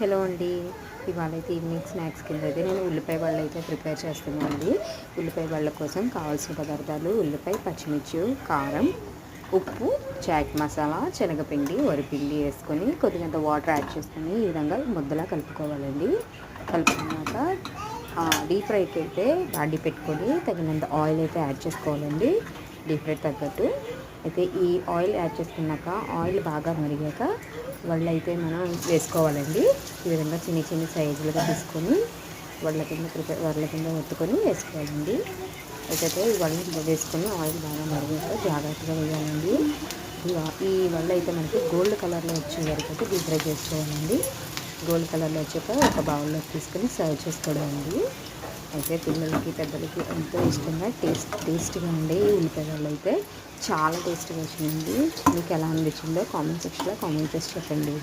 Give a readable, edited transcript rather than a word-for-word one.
Hello అండి. ఇవాళ అయితే ఈవినింగ్ స్నాక్స్ కింద అయితే నేను ఉల్లిపాయ వడలు అయితే ప్రిపేర్ చేస్తున్నానండి. ఉల్లిపాయ వడల కోసం కావాల్సిన పదార్థాలు: ఉల్లిపాయ, పచ్చిమిర్చి, కారం, ఉప్పు, చాట్ మసాలా, శనగపిండి, వరిపిండి వేసుకొని కొద్దిగంత వాటర్ యాడ్ చేసుకొని ఈ విధంగా ముద్దలా కలుపుకోవాలండి. కలుపుకున్నాక డీప్ ఫ్రైకి అయితే బాండి పెట్టుకొని తగినంత ఆయిల్ అయితే యాడ్ చేసుకోవాలండి. డీప్ ఫ్రై తగ్గట్టు అయితే ఈ ఆయిల్ యాడ్ చేసుకున్నాక ఆయిల్ బాగా మరిగాక వడలు అయితే మనం వేసుకోవాలండి. ఈ విధంగా చిన్న చిన్న సైజులుగా తీసుకొని వడల కింద ఒత్తుకొని వేసుకోవాలండి. అయితే ఈ వడలు వేసుకొని ఆయిల్ బాగా మరిగాక జాగ్రత్తగా వేయాలండి. ఈ వడలు అయితే మనకి గోల్డ్ కలర్లో వచ్చే వరకు అయితే డీప్ ఫ్రై చేసుకోవాలండి. గోల్డ్ కలర్లో వచ్చాక ఒక బౌల్లో తీసుకొని సర్వ్ చేసుకోవడం అండి. అయితే పిల్లలకి పెద్దలకి ఎంతో ఇష్టంగా టేస్ట్గా ఉండే ఈ ఉల్లిపాయ వడలు అయితే చాలా టేస్ట్గా వచ్చిందండి. మీకు ఎలా అనిపించిందో కామెంట్ సెక్షన్లో కామెంట్ చేసి చెప్పండి.